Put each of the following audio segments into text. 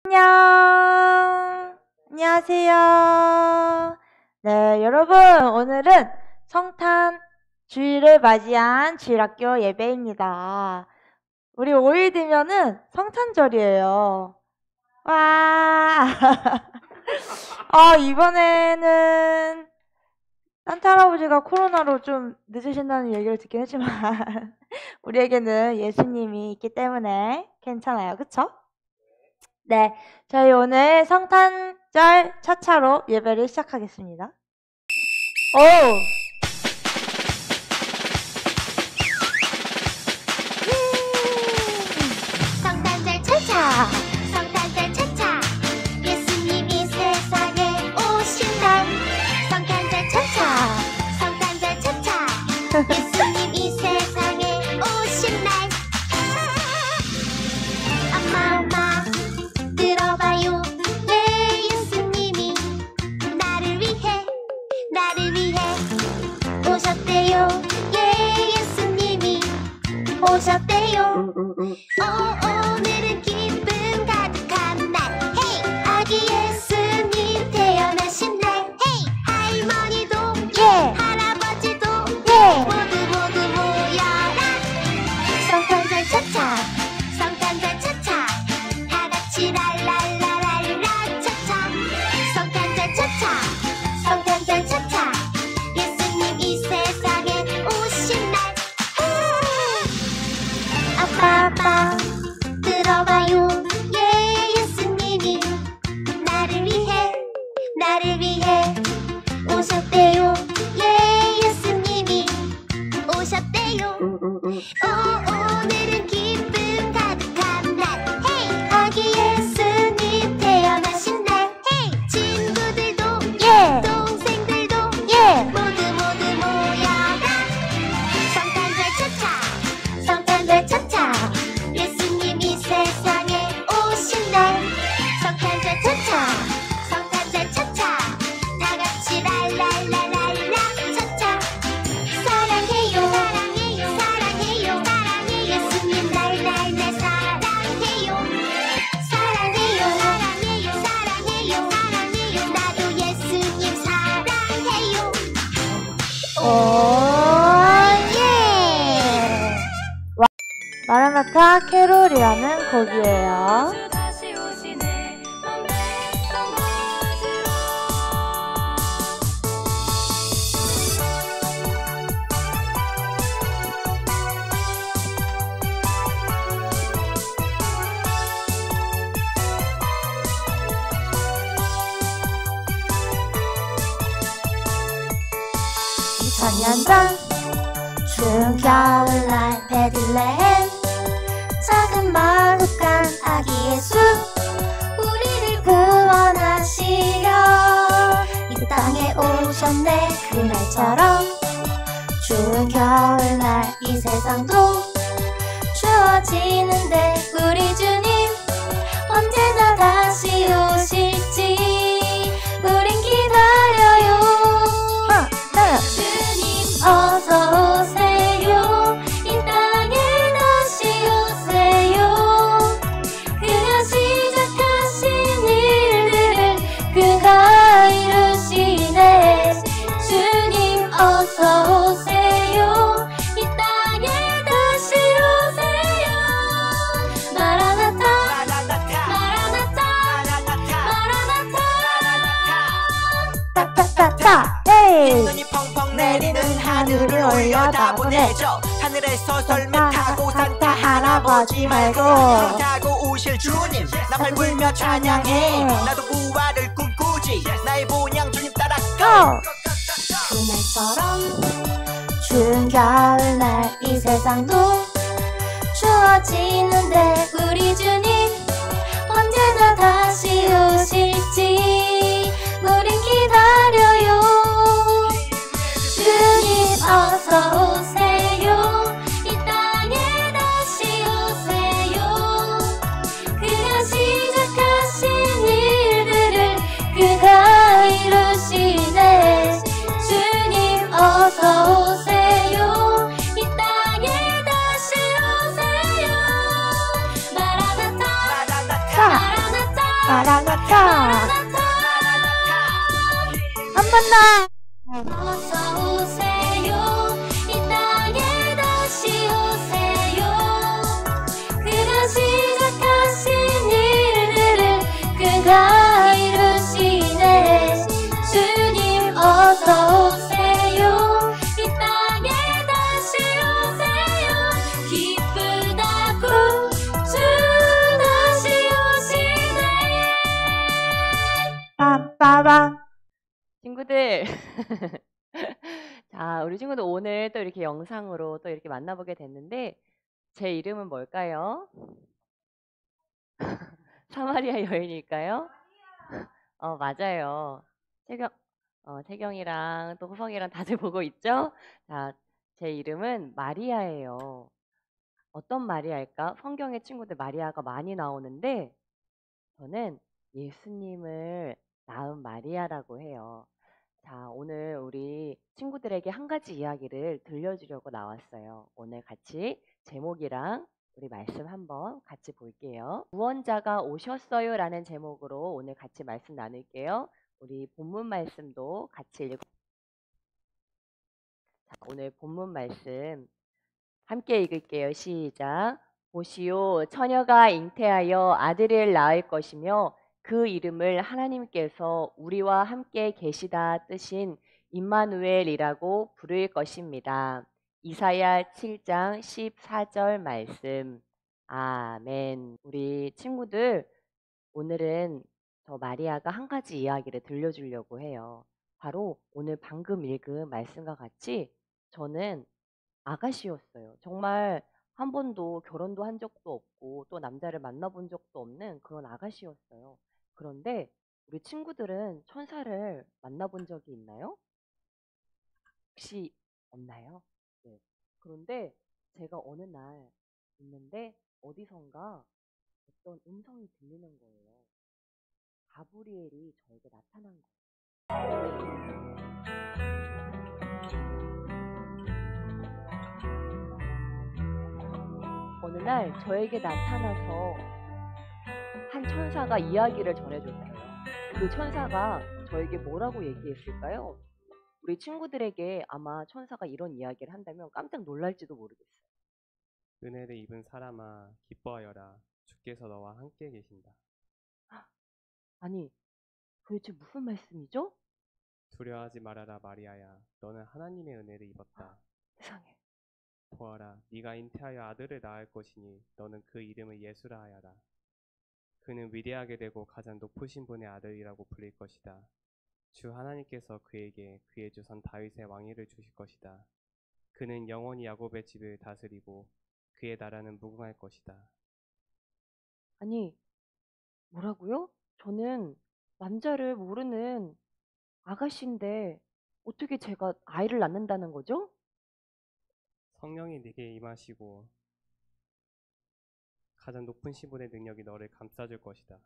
안녕. 안녕하세요. 네, 여러분, 오늘은 성탄 주일을 맞이한 주일학교 예배입니다. 우리 5일 뒤면은 성탄절이에요. 와! 이번에는 산타 할아버지가 코로나로 좀 늦으신다는 얘기를 듣긴 했지만 우리에게는 예수님이 있기 때문에 괜찮아요. 그쵸? 네, 저희 오늘 성탄절 차차로 예배를 시작하겠습니다. 오! 성탄절 차차 성탄절 차차 예수님이 세상에 오신 날 성탄절 차차 성탄절 차차 예수님이 세상에 오신 날 엄마 들어봐요 네 예수님이 나를 위해 오셨대요 예 예수님이 오셨대요 오늘은 기쁨 가득한 날 헤이 아기 예수님 태어나신 날 헤이 할머니도 할아버지도 모두 모여라 성탄절 차차 성탄절 차차 다같이 랄랄라랄라 차차 성탄절 차차 성탄절 차차 예수님 이 세상에 오신 날 아빠 들어봐요 예 예수님이 나를 위해 오셨대요 예 예수님이 오셨대요 오늘은 기쁨 가득한 날 헤이 아기 예수님 태어나신 날 헤이 친구들도 동생들도 모두 모여라 성탄절 차차 성탄절 차차 예수님이 세상에 오신 날 성탄절 차차 성탄절 차차 다같이 랄랄라랄라 차차 사랑해요 예수님 날 사랑해요 나도 예수님 사랑해요 마라나타 캐롤이라는 곡이에요. 천년 전 추운 겨울날 베들레헴 작은 마구간 아기 예수 우리를 구원하시려 이 땅에 오셨네 그날처럼 추운 겨울날 이 세상도 추워지는데 우리 주님 언제나 다시 오실지 우린 기다려요 주님 어서 오세요 이 땅에 다시 오세요 그가 시작하신 일들을 그가 이루시네 주님 어서 오세요 이 땅에 다시 오세요 마라나타 따따따따! 헤이! 눈이 펑펑 내리는 하늘을 올려다보내죠 하늘에서 설매 타고 산타 할아버지 말고 형 타고 오실 주님 나팔 불며 찬양해 나도 부활을 꿈꾸지 나의 본향 주님 따라가 그날처럼 추운 겨울날 이 세상도 추워지는데 우리 주님 언제나 다시 오실지 우린 기다려요 주님 어서 오세요 이 땅에 다시 오세요 그가 시작하신 일들을 그가 이루시네 주님 어서 오세요 이 땅에 다시 오세요 마라나타 빠밤. 친구들. 자, 우리 친구들 오늘 또 이렇게 영상으로 또 이렇게 만나보게 됐는데, 제 이름은 뭘까요? 사마리아 여인일까요? 맞아요. 태경이랑 또 호성이랑 다들 보고 있죠? 자, 제 이름은 마리아예요. 어떤 마리아일까? 성경에 친구들 마리아가 많이 나오는데, 저는 예수님을 낳은 마리아라고 해요. 자, 오늘 우리 친구들에게 한 가지 이야기를 들려주려고 나왔어요. 오늘 같이 제목이랑 우리 말씀 한번 같이 볼게요. 구원자가 오셨어요 라는 제목으로 오늘 같이 말씀 나눌게요. 우리 본문 말씀도 같이 읽고, 자, 오늘 본문 말씀 함께 읽을게요. 시작. 보시오, 처녀가 잉태하여 아들을 낳을 것이며 그 이름을 하나님께서 우리와 함께 계시다 뜻인 임마누엘이라고 부를 것입니다. 이사야 7장 14절 말씀. 아멘. 우리 친구들, 오늘은 저 마리아가 한 가지 이야기를 들려주려고 해요. 바로 오늘 방금 읽은 말씀과 같이 저는 아가씨였어요. 정말 한 번도 결혼도 한 적도 없고 또 남자를 만나본 적도 없는 그런 아가씨였어요. 그런데 우리 친구들은 천사를 만나본 적이 있나요? 혹시 없나요? 네. 그런데 제가 어느 날 있는데 어디선가 어떤 음성이 들리는 거예요. 가브리엘이 저에게 나타난 거예요. 어느 날 저에게 나타나서 한 천사가 이야기를 전해줬어요. 그 천사가 저에게 뭐라고 얘기했을까요? 우리 친구들에게 아마 천사가 이런 이야기를 한다면 깜짝 놀랄지도 모르겠어요. 은혜를 입은 사람아 기뻐하여라. 주께서 너와 함께 계신다. 아니, 도대체 무슨 말씀이죠? 두려워하지 말아라 마리아야. 너는 하나님의 은혜를 입었다. 세상에. 보아라, 네가 잉태하여 아들을 낳을 것이니 너는 그 이름을 예수라 하여라. 그는 위대하게 되고 가장 높으신 분의 아들이라고 불릴 것이다. 주 하나님께서 그에게 그의 조선 다윗의 왕위를 주실 것이다. 그는 영원히 야곱의 집을 다스리고 그의 나라는 무궁할 것이다. 아니, 뭐라고요? 저는 남자를 모르는 아가씨인데 어떻게 제가 아이를 낳는다는 거죠? 성령이 네게 임하시고 가장 높은 신분의 능력이 너를 감싸줄 것이다.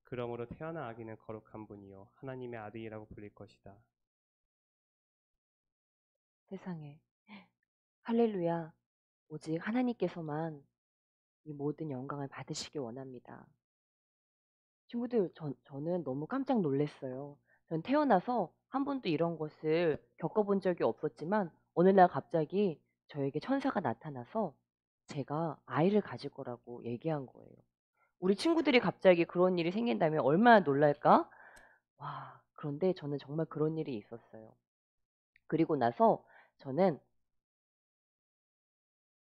그러므로 태어난 아기는 거룩한 분이요 하나님의 아들이라고 불릴 것이다. 세상에. 할렐루야. 오직 하나님께서만 이 모든 영광을 받으시기 원합니다. 친구들, 저는 너무 깜짝 놀랐어요. 전 태어나서 한 번도 이런 것을 겪어본 적이 없었지만 어느 날 갑자기 저에게 천사가 나타나서 제가 아이를 가질 거라고 얘기한 거예요. 우리 친구들이 갑자기 그런 일이 생긴다면 얼마나 놀랄까? 와, 그런데 저는 정말 그런 일이 있었어요. 그리고 나서 저는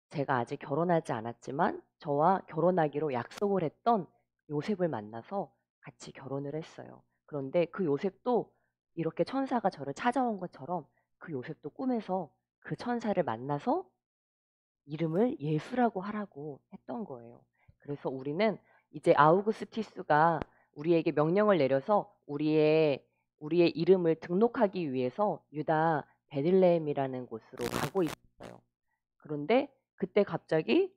제가 아직 결혼하지 않았지만 저와 결혼하기로 약속을 했던 요셉을 만나서 같이 결혼을 했어요. 그런데 그 요셉도 이렇게 천사가 저를 찾아온 것처럼 그 요셉도 꿈에서 그 천사를 만나서 이름을 예수라고 하라고 했던 거예요. 그래서 우리는 이제 아우구스티스가 우리에게 명령을 내려서 우리의 이름을 등록하기 위해서 유다 베들레헴이라는 곳으로 가고 있어요. 그런데 그때 갑자기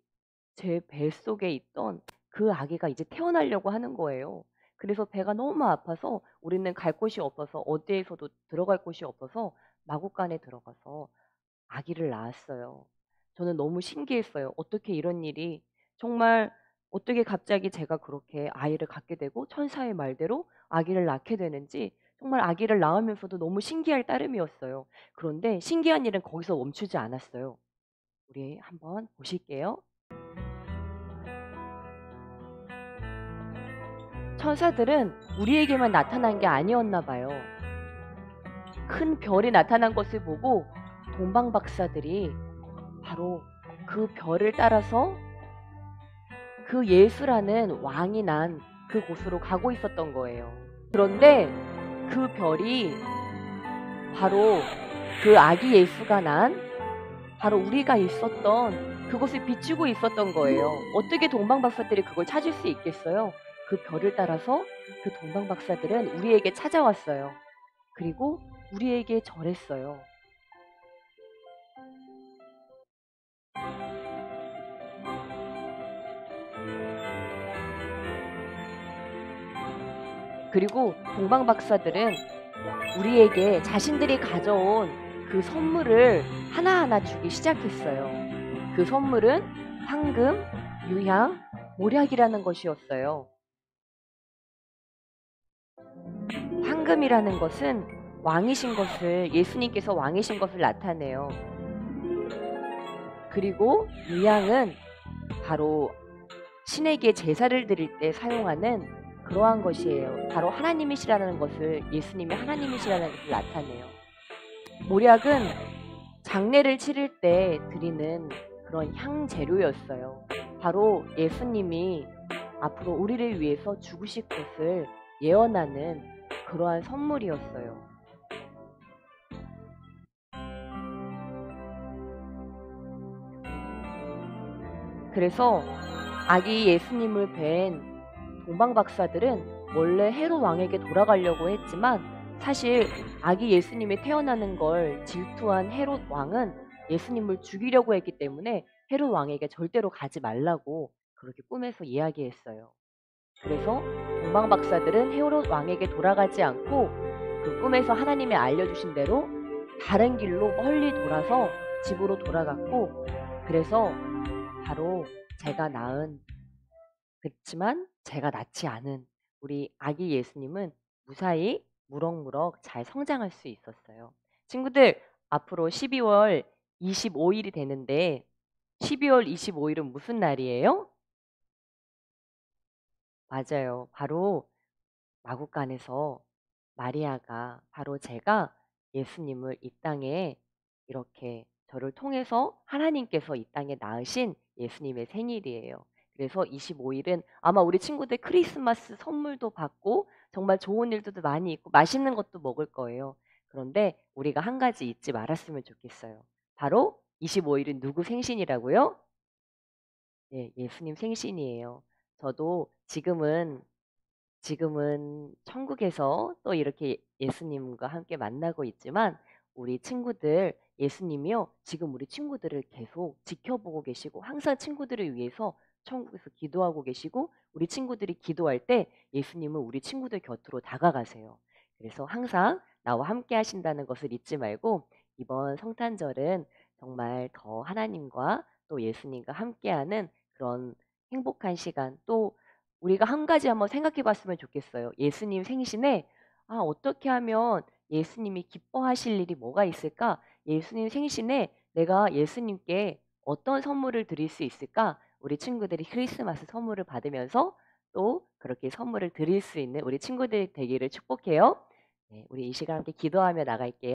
제 뱃속에 있던 그 아기가 이제 태어나려고 하는 거예요. 그래서 배가 너무 아파서 우리는 갈 곳이 없어서 어디에서도 들어갈 곳이 없어서 마구간에 들어가서 아기를 낳았어요. 저는 너무 신기했어요. 어떻게 이런 일이 정말 어떻게 갑자기 제가 그렇게 아이를 갖게 되고 천사의 말대로 아기를 낳게 되는지 정말 아기를 낳으면서도 너무 신기할 따름이었어요. 그런데 신기한 일은 거기서 멈추지 않았어요. 우리 한번 보실게요. 천사들은 우리에게만 나타난 게 아니었나 봐요. 큰 별이 나타난 것을 보고 동방 박사들이 바로 그 별을 따라서 그 예수라는 왕이 난 그곳으로 가고 있었던 거예요. 그런데 그 별이 바로 그 아기 예수가 난 바로 우리가 있었던 그곳을 비추고 있었던 거예요. 어떻게 동방박사들이 그걸 찾을 수 있겠어요? 그 별을 따라서 그 동방박사들은 우리에게 찾아왔어요. 그리고 우리에게 절했어요. 그리고 동방박사들은 우리에게 자신들이 가져온 그 선물을 하나하나 주기 시작했어요. 그 선물은 황금, 유향, 모략이라는 것이었어요. 황금이라는 것은 왕이신 것을, 예수님께서 왕이신 것을 나타내요. 그리고 유향은 바로 신에게 제사를 드릴 때 사용하는 그러한 것이에요. 바로 하나님이시라는 것을, 예수님이 하나님이시라는 것을 나타내요. 모략은 장례를 치를 때 드리는 그런 향재료였어요. 바로 예수님이 앞으로 우리를 위해서 죽으실 것을 예언하는 그러한 선물이었어요. 그래서 아기 예수님을 뵌 동방박사들은 원래 헤롯 왕에게 돌아가려고 했지만 사실 아기 예수님이 태어나는 걸 질투한 헤롯 왕은 예수님을 죽이려고 했기 때문에 헤롯 왕에게 절대로 가지 말라고 그렇게 꿈에서 이야기했어요. 그래서 동방박사들은 헤롯 왕에게 돌아가지 않고 그 꿈에서 하나님이 알려주신 대로 다른 길로 멀리 돌아서 집으로 돌아갔고, 그래서 바로 제가 낳은, 그렇지만 제가 낳지 않은 우리 아기 예수님은 무사히 무럭무럭 잘 성장할 수 있었어요. 친구들, 앞으로 12월 25일이 되는데 12월 25일은 무슨 날이에요? 맞아요. 바로 마국간에서 마리아가, 바로 제가 예수님을 이 땅에 이렇게 저를 통해서 하나님께서 이 땅에 낳으신 예수님의 생일이에요. 그래서 25일은 아마 우리 친구들 크리스마스 선물도 받고 정말 좋은 일들도 많이 있고 맛있는 것도 먹을 거예요. 그런데 우리가 한 가지 잊지 말았으면 좋겠어요. 바로 25일은 누구 생신이라고요? 네, 예수님 생신이에요. 저도 지금은 천국에서 또 이렇게 예수님과 함께 만나고 있지만 우리 친구들, 예수님이요, 지금 우리 친구들을 계속 지켜보고 계시고 항상 친구들을 위해서 천국에서 기도하고 계시고, 우리 친구들이 기도할 때 예수님은 우리 친구들 곁으로 다가가세요. 그래서 항상 나와 함께 하신다는 것을 잊지 말고 이번 성탄절은 정말 더 하나님과 또 예수님과 함께하는 그런 행복한 시간, 또 우리가 한 가지 한번 생각해 봤으면 좋겠어요. 예수님 생신에 어떻게 하면 예수님이 기뻐하실 일이 뭐가 있을까? 예수님 생신에 내가 예수님께 어떤 선물을 드릴 수 있을까? 우리 친구들이 크리스마스 선물을 받으면서 또 그렇게 선물을 드릴 수 있는 우리 친구들이 되기를 축복해요. 네, 우리 이 시간 함께 기도하며 나갈게요.